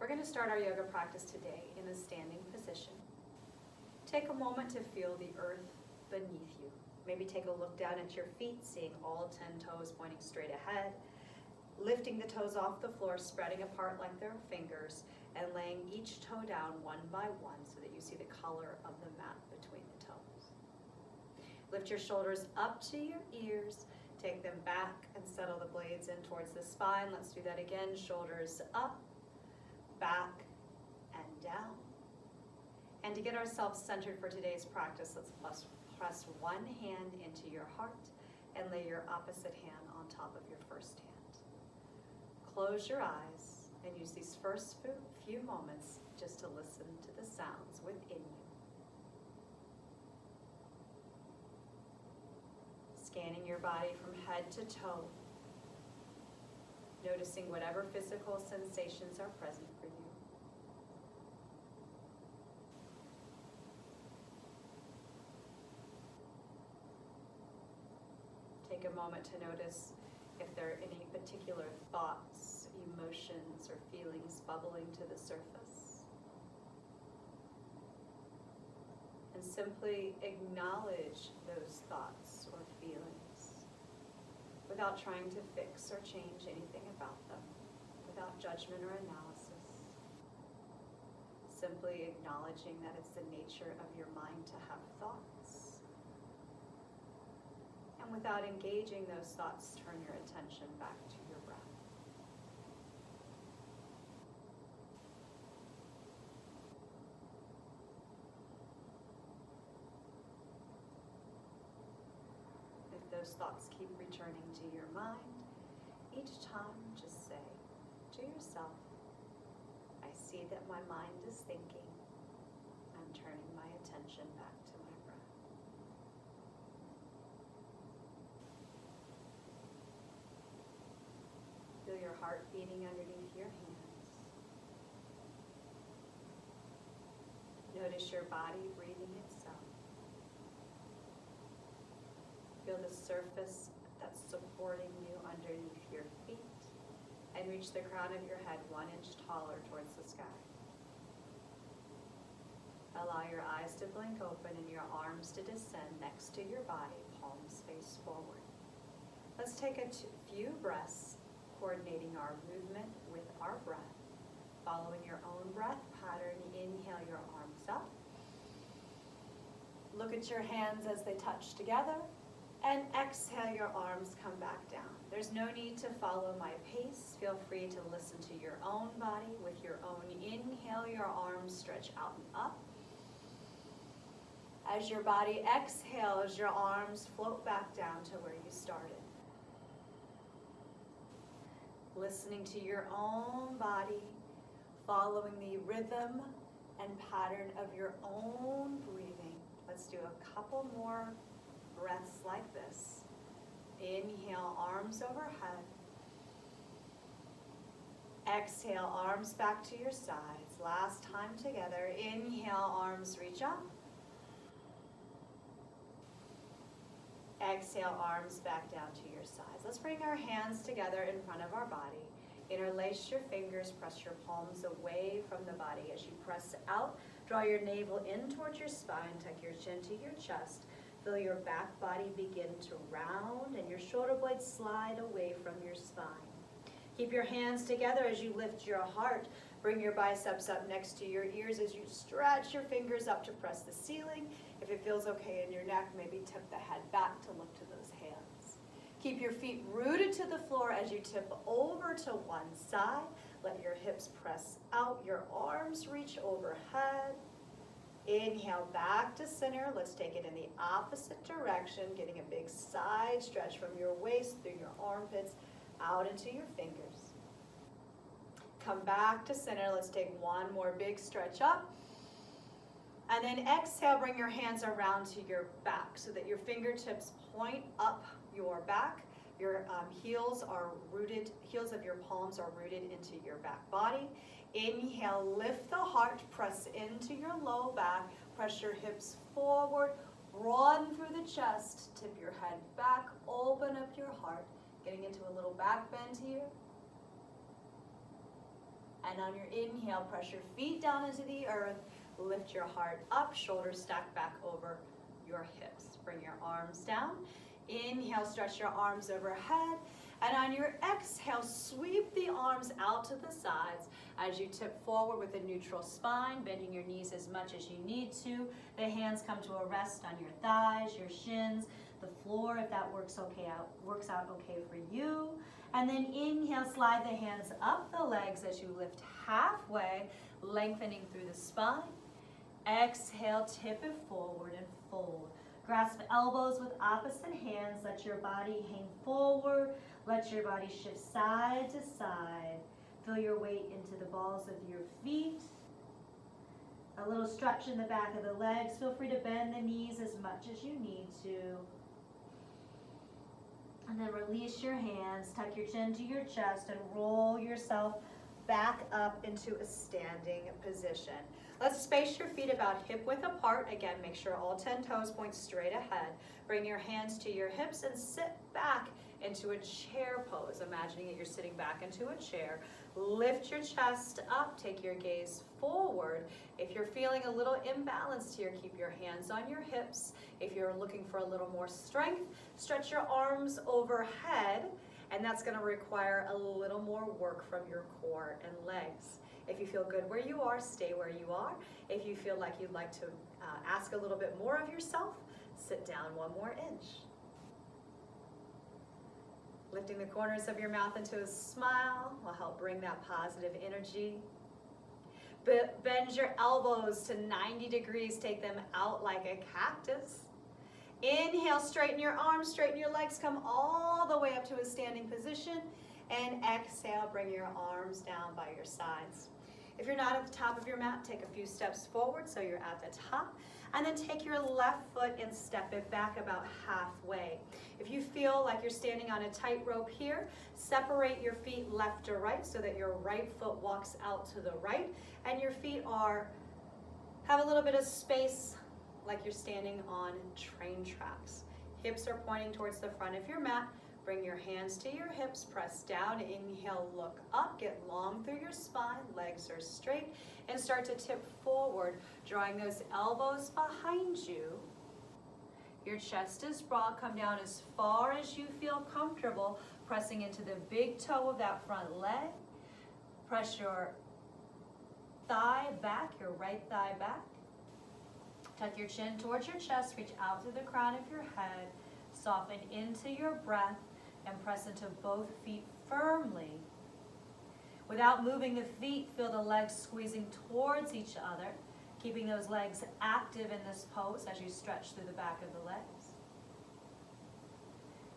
going to start our yoga practice today in a standing position. Take a moment to feel the earth beneath you. Maybe take a look down at your feet, seeing all 10 toes pointing straight ahead, lifting the toes off the floor, spreading apart like their fingers, and laying each toe down one by one so that you see the color of the mat between the toes. Lift your shoulders up to your ears, take them back and settle the blades in towards the spine. Let's do that again. Shoulders up, back, and down. And to get ourselves centered for today's practice, let's press one hand into your heart and lay your opposite hand on top of your first hand. Close your eyes and use these first few moments just to listen to the sounds within you. Scanning your body from head to toe, noticing whatever physical sensations are present for you. Take a moment to notice if there are any particular thoughts, emotions, or feelings bubbling to the surface. And simply acknowledge those thoughts or feelings without trying to fix or change anything about them, without judgment or analysis. Simply acknowledging that it's the nature of your mind to have thoughts. And without engaging those thoughts, turn your attention back to your breath. If those thoughts keep returning to your mind, each time just say to yourself, I see that my mind is thinking. I'm turning my attention back to my breath. Feel your heart beating underneath your hands. Notice your body breathing itself. Feel the surface that's supporting you underneath your feet, and reach the crown of your head 1 inch taller towards the sky. Allow your eyes to blink open and your arms to descend next to your body, palms face forward. Let's take a few breaths, coordinating our movement with our breath. Following your own breath pattern, inhale your arms up. Look at your hands as they touch together, and exhale your arms come back down. There's no need to follow my pace. Feel free to listen to your own body with your own inhale. Your arms stretch out and up. As your body exhales, your arms float back down to where you started. Listening to your own body, following the rhythm and pattern of your own breathing. Let's do a couple more breaths like this. Inhale, arms overhead. Exhale, arms back to your sides. Last time together. Inhale, arms reach up. Exhale, arms back down to your sides. Let's bring our hands together in front of our body. Interlace your fingers, press your palms away from the body. As you press out, draw your navel in towards your spine, tuck your chin to your chest. Feel your back body begin to round and your shoulder blades slide away from your spine. Keep your hands together as you lift your heart. Bring your biceps up next to your ears as you stretch your fingers up to press the ceiling. If it feels okay in your neck, maybe tip the head back to look to those hands. Keep your feet rooted to the floor as you tip over to one side. Let your hips press out, your arms reach overhead. Inhale back to center. Let's take it in the opposite direction, getting a big side stretch from your waist through your armpits out into your fingers. Come back to center. Let's take one more big stretch up. And then exhale, bring your hands around to your back so that your fingertips point up your back. Your heels of your palms are rooted into your back body. Inhale, lift the heart, press into your low back, press your hips forward, broaden through the chest, tip your head back, open up your heart, getting into a little back bend here. And on your inhale, press your feet down into the earth. Lift your heart up, shoulders stacked back over your hips. Bring your arms down. Inhale, stretch your arms overhead. And on your exhale, sweep the arms out to the sides as you tip forward with a neutral spine, bending your knees as much as you need to. The hands come to a rest on your thighs, your shins, the floor, if that works out okay for you. And then inhale, slide the hands up the legs as you lift halfway, lengthening through the spine. Exhale, tip it forward and fold. Grasp elbows with opposite hands. Let your body hang forward. Let your body shift side to side. Feel your weight into the balls of your feet. A little stretch in the back of the legs. Feel free to bend the knees as much as you need to. And then release your hands. Tuck your chin to your chest and roll yourself back up into a standing position. Let's space your feet about hip width apart. Again, make sure all 10 toes point straight ahead. Bring your hands to your hips and sit back into a chair pose. Imagining that you're sitting back into a chair. Lift your chest up, take your gaze forward. If you're feeling a little imbalanced here, keep your hands on your hips. If you're looking for a little more strength, stretch your arms overhead, and that's going to require a little more work from your core and legs. If you feel good where you are, stay where you are. If you feel like you'd like to ask a little bit more of yourself, sit down one more inch. Lifting the corners of your mouth into a smile will help bring that positive energy. Bend your elbows to 90 degrees. Take them out like a cactus. Inhale, straighten your arms, straighten your legs. Come all the way up to a standing position. And exhale, bring your arms down by your sides. If you're not at the top of your mat, take a few steps forward so you're at the top. And then take your left foot and step it back about halfway. If you feel like you're standing on a tightrope here, separate your feet left to right so that your right foot walks out to the right and your feet have a little bit of space like you're standing on train tracks. Hips are pointing towards the front of your mat. Bring your hands to your hips, press down, inhale, look up, get long through your spine, legs are straight, and start to tip forward, drawing those elbows behind you. Your chest is broad, come down as far as you feel comfortable, pressing into the big toe of that front leg. Press your thigh back, your right thigh back. Tuck your chin towards your chest, reach out to the crown of your head, soften into your breath, and press into both feet firmly. Without moving the feet, feel the legs squeezing towards each other, keeping those legs active in this pose as you stretch through the back of the legs.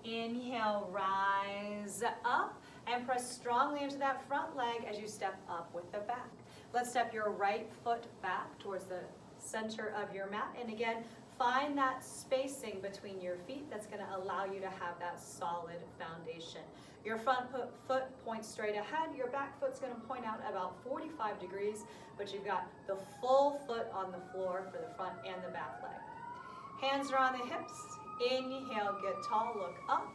Inhale, rise up, and press strongly into that front leg as you step up with the back. Let's step your right foot back towards the center of your mat, and again, find that spacing between your feet that's going to allow you to have that solid foundation. Your front foot points straight ahead. Your back foot's going to point out about 45 degrees, but you've got the full foot on the floor for the front and the back leg. Hands are on the hips. Inhale, get tall, look up.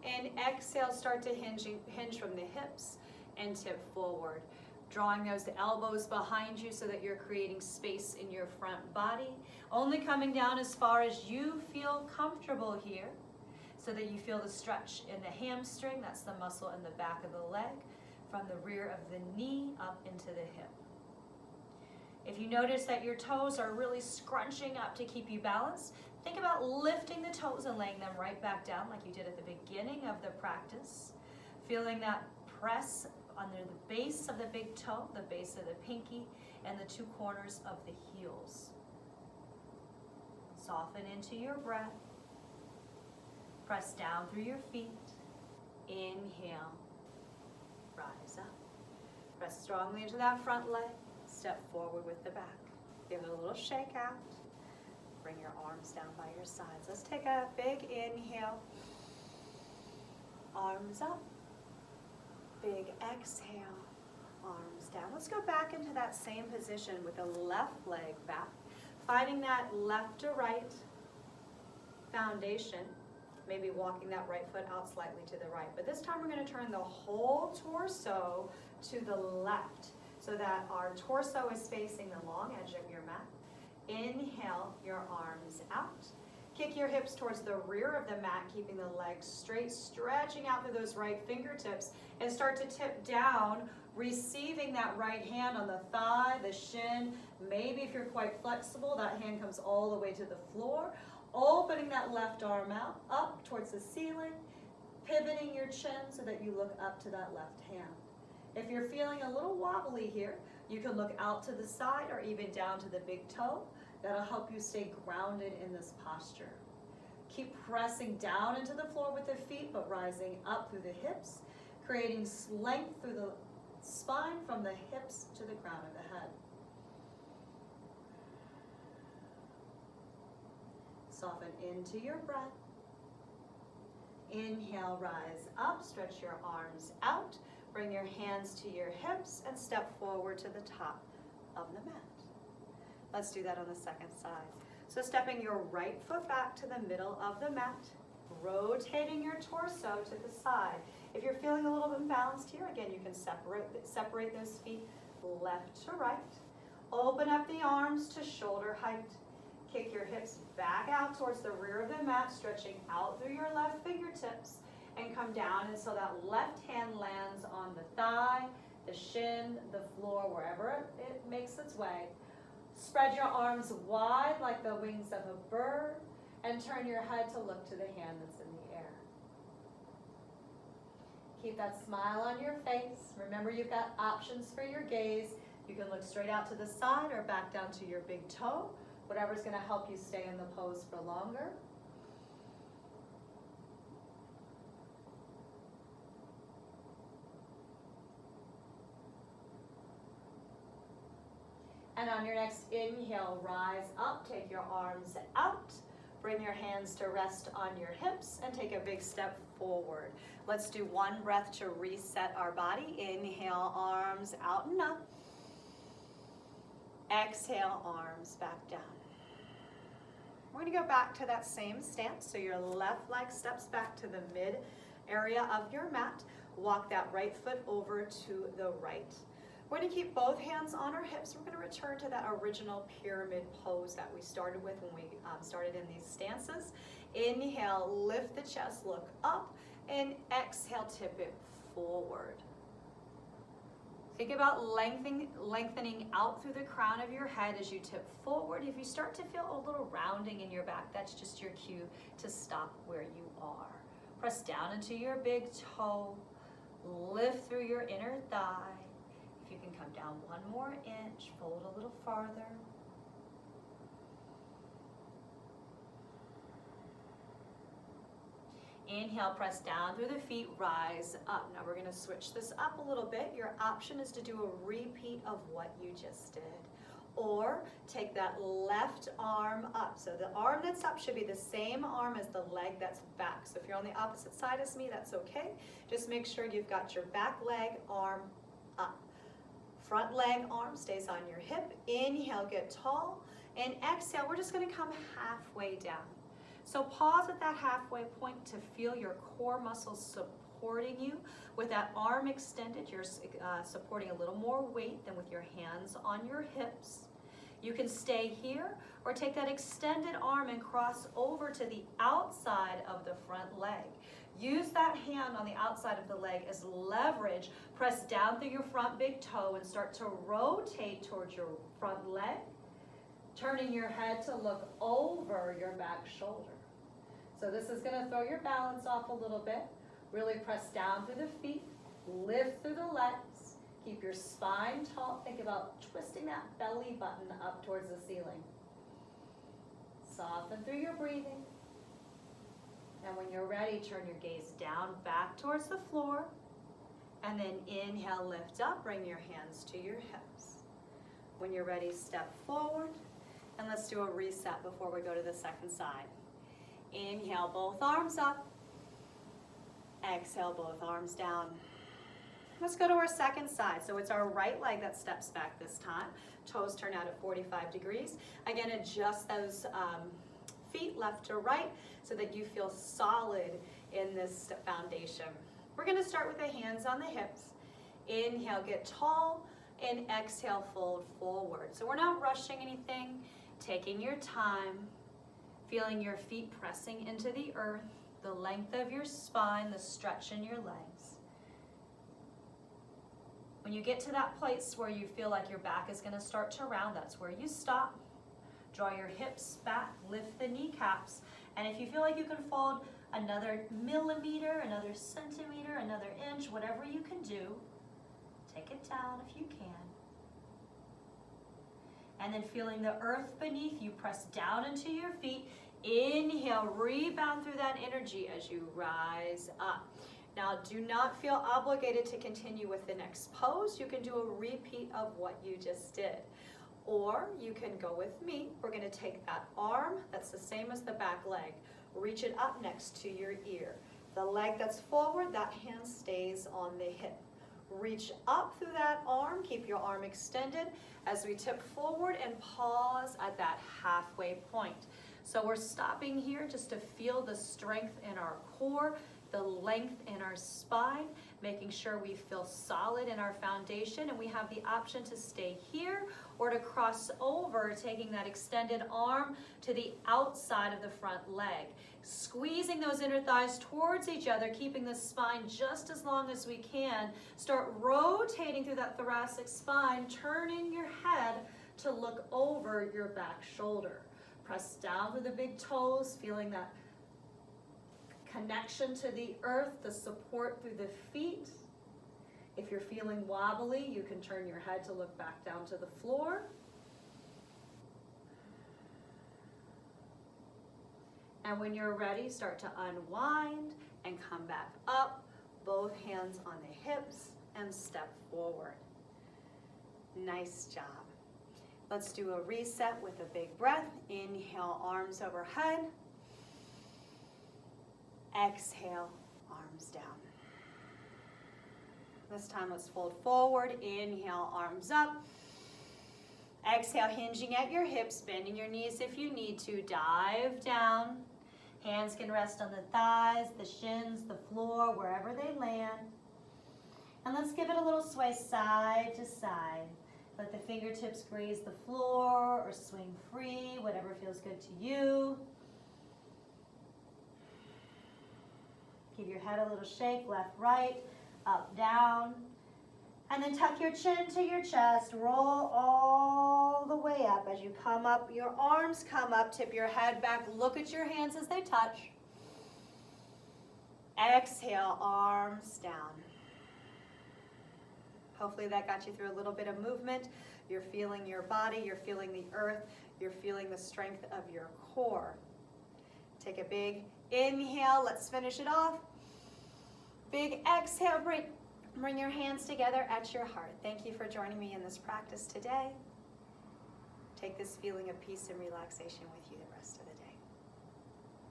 And exhale, start to hinge from the hips and tip forward. Drawing those elbows behind you so that you're creating space in your front body. Only coming down as far as you feel comfortable here so that you feel the stretch in the hamstring, that's the muscle in the back of the leg, from the rear of the knee up into the hip. If you notice that your toes are really scrunching up to keep you balanced, think about lifting the toes and laying them right back down like you did at the beginning of the practice. Feeling that press under the base of the big toe, the base of the pinky, and the two corners of the heels. Soften into your breath. Press down through your feet. Inhale. Rise up. Press strongly into that front leg. Step forward with the back. Give it a little shake out. Bring your arms down by your sides. Let's take a big inhale. Arms up. Big exhale, arms down. Let's go back into that same position with the left leg back, finding that left to right foundation, maybe walking that right foot out slightly to the right. But this time we're going to turn the whole torso to the left. so that our torso is facing the long edge of your mat. Inhale your arms out. Kick your hips towards the rear of the mat, keeping the legs straight, stretching out through those right fingertips, and start to tip down, receiving that right hand on the thigh, the shin. Maybe if you're quite flexible, that hand comes all the way to the floor. Opening that left arm out, up towards the ceiling, pivoting your chin so that you look up to that left hand. If you're feeling a little wobbly here, you can look out to the side or even down to the big toe. That'll help you stay grounded in this posture. Keep pressing down into the floor with the feet, but rising up through the hips, creating length through the spine from the hips to the crown of the head. Soften into your breath. Inhale, rise up, stretch your arms out, bring your hands to your hips, and step forward to the top of the mat. Let's do that on the second side. So stepping your right foot back to the middle of the mat, rotating your torso to the side. If you're feeling a little bit imbalanced here, again, you can separate those feet left to right. Open up the arms to shoulder height. Kick your hips back out towards the rear of the mat, stretching out through your left fingertips, and come down until that left hand lands on the thigh, the shin, the floor, wherever it makes its way. Spread your arms wide like the wings of a bird, and turn your head to look to the hand that's in the air. Keep that smile on your face. Remember, you've got options for your gaze. You can look straight out to the side or back down to your big toe, whatever's going to help you stay in the pose for longer. And on your next inhale, rise up, take your arms out, bring your hands to rest on your hips, and take a big step forward. Let's do one breath to reset our body. Inhale, arms out and up. Exhale, arms back down. We're going to go back to that same stance. So your left leg steps back to the mid area of your mat. Walk that right foot over to the right. We're going to keep both hands on our hips. We're going to return to that original pyramid pose that we started with when we started in these stances. Inhale, lift the chest, look up, and exhale, tip it forward. Think about lengthening out through the crown of your head as you tip forward. If you start to feel a little rounding in your back, that's just your cue to stop where you are. Press down into your big toe, lift through your inner thigh. If you can come down one more inch, fold a little farther. Inhale, press down through the feet, rise up. Now we're going to switch this up a little bit. Your option is to do a repeat of what you just did. Or take that left arm up. So the arm that's up should be the same arm as the leg that's back. So if you're on the opposite side as me, that's okay. Just make sure you've got your back leg arm up. Front leg arm stays on your hip. Inhale, get tall. And exhale, we're just going to come halfway down. So pause at that halfway point to feel your core muscles supporting you. With that arm extended, you're supporting a little more weight than with your hands on your hips. You can stay here or take that extended arm and cross over to the outside of the front leg. Use that hand on the outside of the leg as leverage. Press down through your front big toe and start to rotate towards your front leg, turning your head to look over your back shoulder. So this is going to throw your balance off a little bit. Really press down through the feet, lift through the legs, keep your spine tall. Think about twisting that belly button up towards the ceiling. Soften through your breathing. And when you're ready, turn your gaze down, back towards the floor. And then inhale, lift up, bring your hands to your hips. When you're ready, step forward. And let's do a reset before we go to the second side. Inhale, both arms up. Exhale, both arms down. Let's go to our second side. So it's our right leg that steps back this time. Toes turn out at 45 degrees. Again, adjust those feet left to right so that you feel solid in this foundation. We're going to start with the hands on the hips. Inhale, get tall. and exhale, fold forward. So we're not rushing anything, taking your time, feeling your feet pressing into the earth, the length of your spine, the stretch in your legs. When you get to that place where you feel like your back is going to start to round, that's where you stop. Draw your hips back, lift the kneecaps, and if you feel like you can fold another millimeter, another centimeter, another inch, whatever you can do, take it down if you can. And then feeling the earth beneath you, press down into your feet. Inhale, rebound through that energy as you rise up. Now, do not feel obligated to continue with the next pose. You can do a repeat of what you just did. Or you can go with me. We're going to take that arm, that's the same as the back leg. Reach it up next to your ear. The leg that's forward, that hand stays on the hip. Reach up through that arm, keep your arm extended as we tip forward and pause at that halfway point. So we're stopping here just to feel the strength in our core, the length in our spine, making sure we feel solid in our foundation, and we have the option to stay here or to cross over, taking that extended arm to the outside of the front leg. Squeezing those inner thighs towards each other, keeping the spine just as long as we can. Start rotating through that thoracic spine, turning your head to look over your back shoulder. Press down through the big toes, feeling that connection to the earth, the support through the feet. If you're feeling wobbly, you can turn your head to look back down to the floor. And when you're ready, start to unwind and come back up, both hands on the hips, and step forward. Nice job. Let's do a reset with a big breath. Inhale, arms overhead. Exhale, arms down. This time let's fold forward. Inhale, arms up. Exhale, hinging at your hips, bending your knees if you need to. Dive down. Hands can rest on the thighs, the shins, the floor, wherever they land. And let's give it a little sway side to side. Let the fingertips graze the floor or swing free, whatever feels good to you. Give your head a little shake, left, right, up, down. And then tuck your chin to your chest, roll all the way up. As you come up, your arms come up, tip your head back, look at your hands as they touch. Exhale, arms down. Hopefully that got you through a little bit of movement. You're feeling your body, you're feeling the earth, you're feeling the strength of your core. Take a big inhale, let's finish it off. Big exhale, bring your hands together at your heart. Thank you for joining me in this practice today. Take this feeling of peace and relaxation with you the rest of the day.